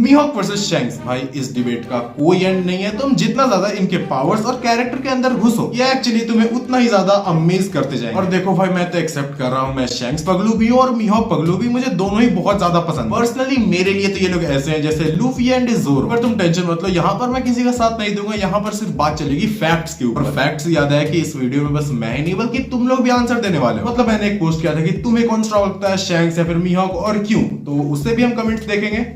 मीहॉक versus shanks, भाई इस debate का कोई एंड नहीं है। तुम जितना ज्यादा इनके पावर्स और कैरेक्टर के अंदर घुसो, ये एक्चुअली तुम्हें उतना ही ज्यादा अमेज करते जाएंगे। और देखो भाई, मैं तो एक्सेप्ट कर रहा हूँ, मैं शैंक्स पगलू भी हूँ और मीहॉक पगलू भी, मुझे दोनों ही बहुत ज्यादा पसंद। पर्सनली मेरे लिए तो ये लोग ऐसे हैं जैसे लूफी एंड ज़ोरो। पर तुम टेंशन मत लो, यहाँ पर मैं किसी का साथ नहीं दूंगा, यहाँ पर सिर्फ बात चलेगी फैक्ट्स के ऊपर। फैक्ट्स याद है कि इस वीडियो में बस मैं ही नहीं बल्कि तुम लोग भी आंसर देने वाले हो। मतलब मैंने एक पोस्ट किया था कि तुम्हें कौन स्ट्रॉन्ग लगता है, शैंक्स या फिर मीहॉक, और क्यों, तो उससे भी हम कमेंट्स देखेंगे।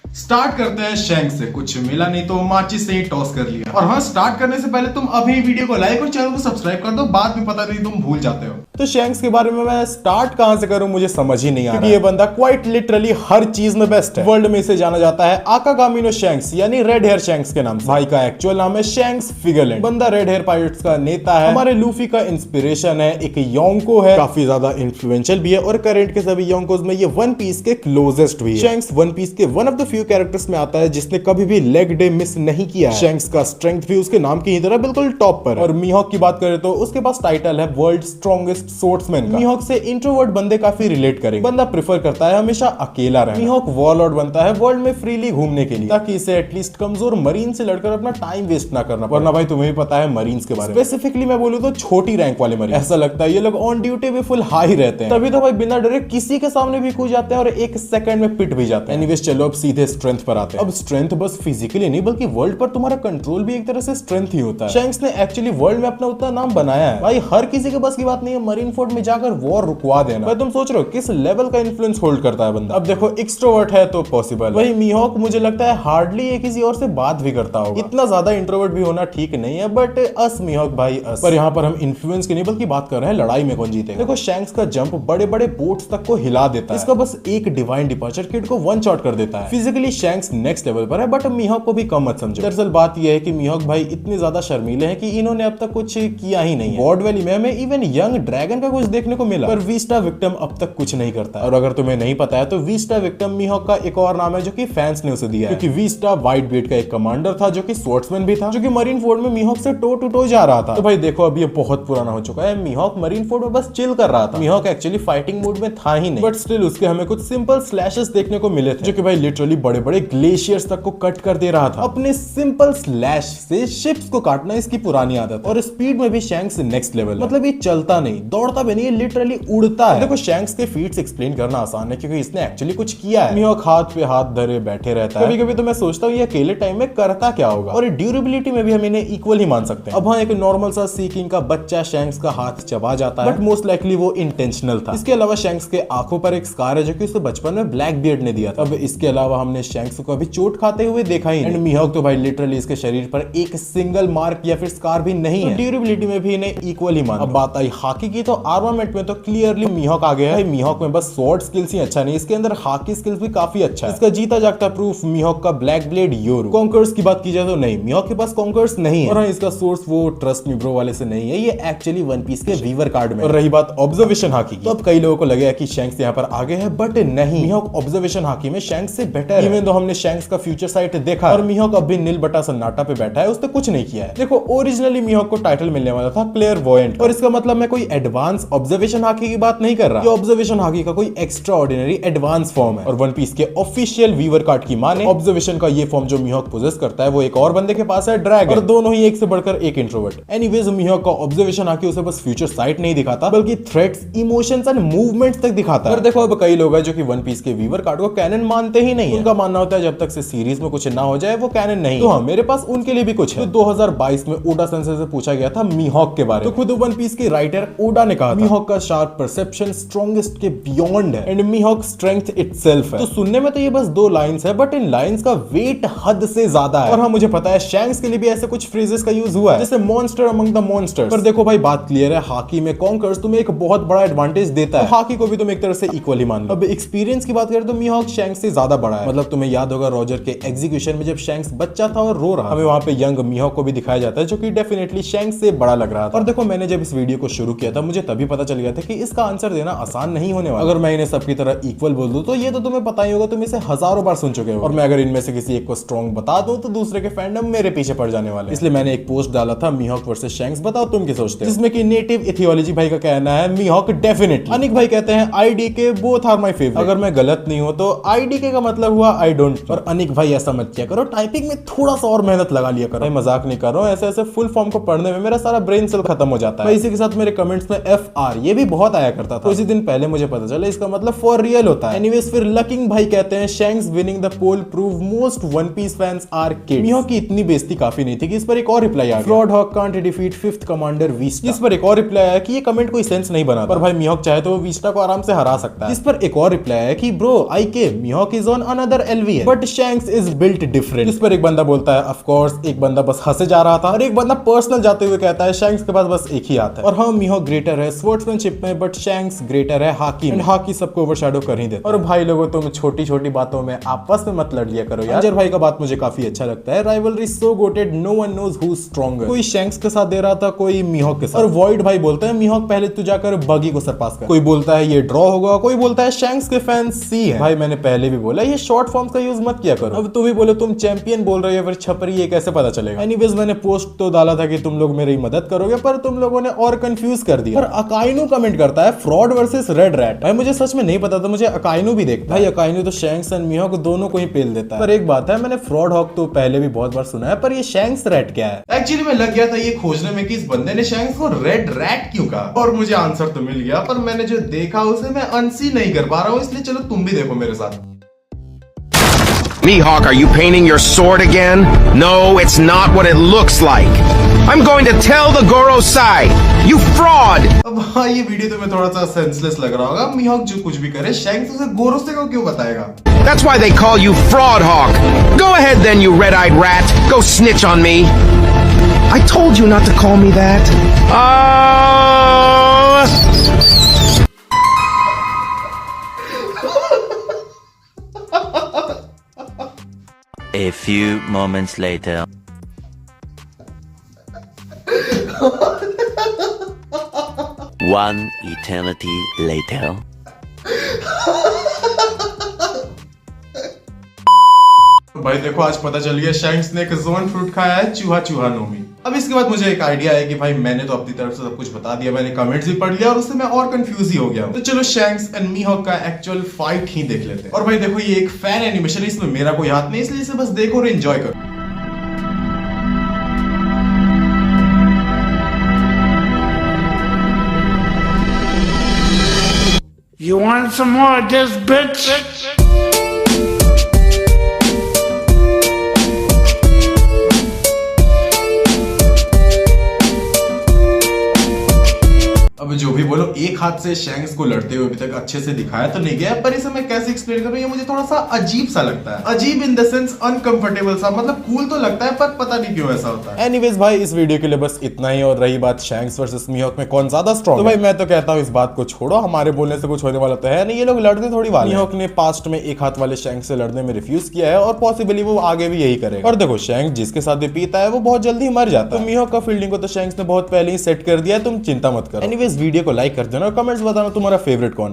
स्टार्ट करते हैं शैंक्स से। कुछ मिला नहीं तो माचिस से ही टॉस कर लिया। और हाँ, स्टार्ट करने से पहले तुम अभी वीडियो को लाइक और चैनल को सब्सक्राइब कर दो, बाद में पता नहीं तुम भूल जाते हो। तो शैंक्स के बारे में मैं स्टार्ट कहां से करूं, मुझे समझ ही नहीं आ रहा। ये बंदा क्वाइट लिटरली हर चीज में बेस्ट है। वर्ल्ड में इसे जाना जाता है आकागामी नो शैंक्स यानी रेड हेयर शैंक्स के नाम से। भाई का एक्चुअल नाम है शैंक्स फिगरलैंड। बंदा रेड हेयर पायरेट्स का नेता है, हमारे लूफी का इंस्पिरेशन है, एक योंको है, काफी ज्यादा इन्फ्लुएंशियल भी है और करंट के सभी योंकोस में ये वन पीस के क्लोजेस्ट भी है। शैंक्स वन पीस के one of the few characters में आता है जिसने कभी भी लेग डे मिस नहीं किया है। शैंक्स का स्ट्रेंथ भी उसके नाम की ही तरह बिल्कुल टॉप पर है। और मीहॉक की बात करें तो उसके पास टाइटल है वर्ल्ड स्ट्रॉन्गेस्ट स्वॉर्ड्समैन का। मीहॉक से इंट्रोवर्ट बंदे काफी रिलेट करेंगे। बंदा प्रेफर करता है हमेशा अकेला रहना। मीहॉक वॉरलॉर्ड बनता है वर्ल्ड में फ्रीली घूमने के लिए, ताकि इसे एटलीस्ट कमजोर मरीन से लड़कर अपना टाइम वेस्ट ना करना। वरना भाई तुम्हें भी पता है मरीन्स के बारे में, स्पेसिफिकली मैं बोलूं तो छोटी रैंक वाले मरीन। ऐसा लगता है ये लोग ऑन ड्यूटी भी फुल हाई रहते हैं, तभी तो भाई बिना डरे किसी के सामने भी कूद जाते हैं और एक सेकंड में पिट भी जाते हैं। एनीवेज चलो अब सीधे स्ट्रेंथ पर आते हैं। अब स्ट्रेंथ बस फिजिकली नहीं बल्कि वर्ल्ड पर तुम्हारा कंट्रोल भी एक तरह से स्ट्रेंथ ही होता है। शैंक्स ने एक्चुअली वर्ल्ड में अपना उतना नाम बनाया है। भाई हर किसी के बस की बात नहीं है मरीन फोर्ट में जाकर वॉर रुकवा देना। भाई तुम सोच रहे हो किस लेवल का इन्फ्लुएंस होल्ड करता है बंदा। अब देखो एक्सट्रोवर्ट है तो पॉसिबल, वही मीहॉक मुझे लगता है हार्डली ये किसी और से बात भी करता होगा। इतना ज्यादा इंट्रोवर्ट भी होना ठीक नहीं है, बट अस मीहॉक भाई अस। पर यहाँ पर हम इन्फ्लुएंस की नहीं बल्कि बात कर रहे हैं लड़ाई में कौन जीतेगा। देखो शैंक्स का जंप बड़े बड़े बोट्स तक को हिला देता है। इसका बस एक डिवाइन डिपार्चर किड को वन शॉट कर देता है। फिजिकली शैंक्स नेक्स्ट लेवल पर है, बट मीहॉक को भी कम मत समझो। दरअसल बात यह है कि मीहॉक भाई इतने ज्यादा शर्मीले हैं कि इन्होंने अब तक कुछ किया ही नहीं है। वॉर्ड वैली में हमें इवन यंग ड्रैगन का कुछ देखने को मिला, पर वीस्टा विक्टिम अब तक कुछ नहीं करता। और अगर तुम्हें नहीं पता है तो वीस्टा विक्टिम मीहॉक का एक और नाम है जो कि फैंस ने उसे दिया है, क्योंकि वीस्टा व्हाइट बीट का एक कमांडर था जो कि स्वॉर्ड्समैन भी था, जो कि मरीन फोर्ट में मीहॉक से टो टू टो जा रहा था। तो भाई देखो अब ये बहुत पुराना हो चुका है। मीहॉक मरीन फोर्ट में बस चिल कर रहा था। मीहॉक एक्चुअली फाइटिंग मूड में था ही नहीं, बट स्टिल उसके हमें कुछ सिंपल स्लैशेस देखने को मिले थे, जो कि भाई लिटरली बड़े बड़े ग्लेशियर्स तक को कट कर दे रहा था। अपने सिंपल स्लैश से शिप्स को काटना इसकी पुरानी आदत है। और स्पीड में भी शैंक्स नेक्स्ट लेवल, मतलब ये चलता नहीं दौड़ता भी नहीं, ये लिटरली उड़ता है। देखो शैंक्स के फीट्स एक्सप्लेन करना आसान है क्योंकि इसने एक्चुअली कुछ किया है। मीहॉक हाथ पे हाथ धरे बैठे रहता है। कभी-कभी तो मैं सोचता हूँ ये अकेले टाइम में करता क्या होगा। और ड्यूरेबिलिटी में भी हम इन्हें इक्वल ही मान सकते हैं। अब हाँ, एक नॉर्मल सा सी किंग का बच्चा शैंक्स का हाथ चबा जाता है, बट मोस्ट लाइकली वो इंटेंशनल था। इसके अलावा शैंक्स के आंखों पर एक स्कार है जो कि उसे बचपन में ब्लैक बियर्ड ने दिया था। अब इसके अलावा हमने शैंक्स को अभी चोट खाते हुए देखा ही नहीं। एंड मीहॉक तो भाई लिटरली इसके शरीर पर एक सिंगल मार्क या फिर स्कार भी नहीं है। ड्यूरेबिलिटी में भी इन्हें इक्वल ही मान। अब बात आई हाकी की, तो आर्मामेंट में तो क्लियरली मीहॉक आ गया है। मीहॉक में बस स्वॉर्ड स्किल्स ही अच्छा नहीं, इसके अंदर हाकी स्किल्स भी काफी अच्छा है। इसका जीता जागता प्रूफ मीहॉक का ब्लैक ब्लेड योरू। कॉन्कर्स की बात की जाए तो नहीं, मीहॉक के पास कॉन्कर्स नहीं है। और इसका सोर्स वो ट्रस्ट मी ब्रो वाले से नहीं है, ये एक्चुअली वन पीस के वीवर कार्ड में। और रही बात ऑब्जर्वेशन हाकी की, तो अब कई लोगों को लगेगा कि शैंक्स यहाँ पर आगे है, बट नहीं, मीहॉक ऑब्जर्वेशन हाकी में शैंक्स से बेटर है। इवन तो हमने शैंक्स का फ्यूचर साइट देखा और मीहॉक अब भी नील बटा सन्नाटा पे बैठा है, उसने कुछ नहीं किया है। देखो ओरिजिनली मीहॉक को टाइटल मिलने वाला था क्लेयरवॉयंट, और इसका मतलब मैं कोई एडवांस ऑब्जर्वेशन हाकी की बात नहीं कर रहा। ये ऑब्जर्वेशन हाकी का कोई एक्स्ट्रा ऑर्डिनरी एडवांस फॉर्म है। और वन पीस के ऑफिशियल वीवर कार्ड की माने ऑब्जर्वेशन का ये फॉर्म जो मीहॉक पोजेस करता है वो एक और बंदे के पास है, ड्रैगन। और दोनों ही एक से बढ़कर एक इंट्रोवर्ट। एनीवेज मीहॉक का ऑब्जर्वेशन हाकी उसे बस फ्यूचर साइट नहीं दिखाता बल्कि थ्रेट्स, इमोशंस एंड मूवमेंट्स तक दिखाता है। और देखो अब कई लोग हैं जो कि वन पीस के वीवर कार्ड को कैनन मानते ही नहीं है। उनका मानना होता है जब तक से सीरीज में कुछ ना हो जाए वो कैनन नहीं। तो हाँ, मेरे पास उनके लिए भी कुछ है। तो 2022 में ओडा सेंसेई से पूछा गया था मीहॉक के बारे में, तो खुद वन पीस के राइटर ओडा ने कहा मीहॉक का शार्प परसेप्शन स्ट्रॉन्गेस्ट के बियॉन्ड है एंड मीहॉक स्ट्रेंथ इटसेल्फ है। तो सुनने में तो ये बस 2 लाइंस है, बट इन लाइंस का वेट हद से ज्यादा है। और हाँ, मुझे पता है शैंक्स के लिए भी ऐसे कुछ फ्रेजेस का यूज हुआ है, जैसे मॉन्स्टर अमंग द मॉन्स्टर्स। पर देखो भाई बात क्लियर है, हाकी में कॉन्कर्स तुम्हें एक बहुत बड़ा एडवांटेज देता है, तो हाकी को भी तुम एक तरह से इक्वल ही मान लो। अब एक्सपीरियंस की बात करें तो मीहॉक शैंक्स से ज्यादा बड़ा है। मतलब तुम्हें याद होगा रॉजर के एग्जीक्यूशन में जब शैंक्स बच्चा था और रो रहा, हमें वहां पे यंग मीहॉक को भी दिखाया जाता है जो कि डेफिनेटली शैंक्स से बड़ा लग रहा था। और देखो मैंने जब इस वीडियो को शुरू किया था मुझे तभी पता चल गया था कि इसका आंसर देना आसान नहीं होने वाला। अगर मैं इन्हें सबकी तरह इक्वल बोल दूं तो ये तो तुम्हें पता ही होगा, तुम इसे हजारों बार सुन चुके हो। और मैं अगर इनमें से किसी एक को स्ट्रॉन्ग बता दूं तो दूसरे के फैंडम मेरे पीछे पड़ जाने वाले। इसलिए मैंने एक पोस्ट डाला था मीहॉक वर्सेस शैंक्स, बताओ तुम क्या सोचते हो, जिसमें कि नेटिव इथियोलॉजी भाई का कहना है मीहॉक डेफिनेटली। अनिक भाई कहते हैं IDK both are my favourite. अगर मैं गलत नहीं हूं तो आईडीके का मतलब हुआ आई डोंट। और अनिक भाई ऐसा मत किया करो, टाइपिंग में थोड़ा सा और मेहनत लगा लिया करो। मैं मजाक नहीं कर रहा हूं, ऐसे ऐसे फुल फॉर्म को पढ़ने में मेरा सारा ब्रेन सेल खत्म हो जाता है। इसी के साथ मेरे कमेंट्स में FR ये भी बहुत आया करता था, उसी दिन पहले मुझे पता चला इसका मतलब फॉर रियल होता है। एनीवेज फिर लकिंग भाई कहते हैं Shanks winning the poll prove most One Piece fans are kids. Mihawk की इतनी बेइज्जती काफी नहीं थी कि इस पर एक और रिप्लाई आ गया, fraud hawk can't defeat fifth commander Vista. इस पर एक और रिप्लाई आया कि ये कमेंट कोई सेंस नहीं बना, पर भाई मीहॉक चाहे तो वो वीस्टा को आराम से हरा सकता है। इस पर एक और रिप्लाई आया कि bro IK Mihawk is on another LVN but Shanks is built different. इस पर एक बंदा बोलता है ऑफ कोर्स, एक बंदा बस हंसे जा रहा था और एक बंदा पर्सनल जाते हुए कहता है शैंक्स के पास बस एक ही हाथ है। और हाँ मीहॉक ग्रेटर है स्पोर्ट्समैनशिप में बट शैंक्स ग्रेटर है हॉकी में, हॉकी सबको ओवरशैडो कर ही देता है। और भाई लोगों तुम छोटी छोटी बातों में आपस में मत लड़ लिया करो यार। अंजर भाई का बात मुझे काफी अच्छा लगता है, rivalry so goated no one knows who stronger. कोई शैंक्स के साथ दे रहा था, कोई मीहॉक के साथ। और वॉइड भाई बोलते हैं मीहॉक पहले तू जाकर बगी को सरपास कर। कोई बोलता है ये ड्रॉ होगा, कोई बोलता है शैंक्स के फैंस सी है। भाई मैंने पहले भी बोला ये शॉर्ट फॉर्म्स का यूज मत किया करो। अब तू भी बोले तुम चैंपियन बोल रहे हो फिर छपरी, ये कैसे पता चलेगा। एनीवेज मैंने पोस्ट तो डाला था कि तुम लोग मेरी मदद करोगे, पर तुम लोगों ने और कंफ्यूज कर दिया। और अकाइनू कमेंट करता है फ्रॉड वर्सेस रेड रैट। भाई मुझे सच में नहीं पता था, मुझे अकाइनू भी देखता है। भाई अकाइनू तो शैंक्स एंड मीहॉक दोनों को ही पेल देता है। पर एक बात है, मैंने फ्रॉड हॉक तो पहले भी बहुत बार सुना है, पर ये शैंक्स रैट क्या है। एक्चुअली मैं लग गया था ये खोजने में कि इस बंदे ने शैंक्स को रेड रैट क्यों कहा, और मुझे आंसर तो मिल गया, पर मैंने जो देखा उसे मैं अनसी नहीं कर पा रहा हूँ, इसलिए चलो तुम भी देखो मेरे साथ। Mihawk, are you painting your sword again? No, it's not what it looks like. I'm going to tell the Gorosei. You fraud! अब हाँ ये वीडियो तो मैं थोड़ा सा सेंसलेस लग रहा होगा, मीहॉक जो कुछ भी करे शैंक्स उसे गोरोसे को क्यों बताएगा। That's why they call you Fraud Hawk. Go ahead then, you red-eyed rat. Go snitch on me. I told you not to call me that. A few moments later. One eternity later. भाई देखो आज पता चल गया shanks ने एक zone fruit खाया है, चूहा चूहा नोमी। अब इसके बाद मुझे एक आइडिया है कि भाई मैंने तो अपनी तरफ से सब कुछ बता दिया, मैंने कमेंट्स भी पढ़ लिया और उससे मैं और कंफ्यूज ही हो गया हूं। तो चलो शैंक्स एंड मीहॉक का एक्चुअल फाइट ही देख लेते हैं। और भाई देखो ये एक फैन एनिमेशन है, इसमें मेरा कोई हाथ नहीं, इसलिए इसे बस देखो और एंजॉय करो। You want some more of this, bitch? अब जो भी बोलो, एक हाथ से शैंक्स को लड़ते हुए अभी तक अच्छे से दिखाया तो नहीं गया, पर इसे मैं कैसे एक्सप्लेन करूं, ये मुझे थोड़ा सा अजीब सा लगता है। अजीब इन द सेंस अनकंफर्टेबल सा, मतलब कूल तो लगता है पर पता नहीं क्यों ऐसा होता है। एनीवेज भाई इस वीडियो के लिए बस इतना ही। और रही बात शैंक्स वर्सेस मीहॉक में कौन ज्यादा स्ट्रॉन्ग, तो भाई मैं तो कहता हूँ इस बात को छोड़ो, हमारे बोलने से कुछ होने वाला तो है नहीं, ये लोग लड़ने थोड़ी वाले। मीहॉक ने पास्ट में एक हाथ वाले शैंक्स से लड़ने में रिफ्यूज किया है और पॉसिबली वो आगे भी यही करेगा। और देखो शैंक्स जिसके साथ भी पीता है वो बहुत जल्दी मर जाता है, तो मीहॉक का फील्डिंग को तो शैंक्स ने बहुत पहले ही सेट कर दिया है, तुम चिंता मत करो। एनीवेज वीडियो को लाइक कर देना और कमेंट्स बताना तुम्हारा फेवरेट कौन है।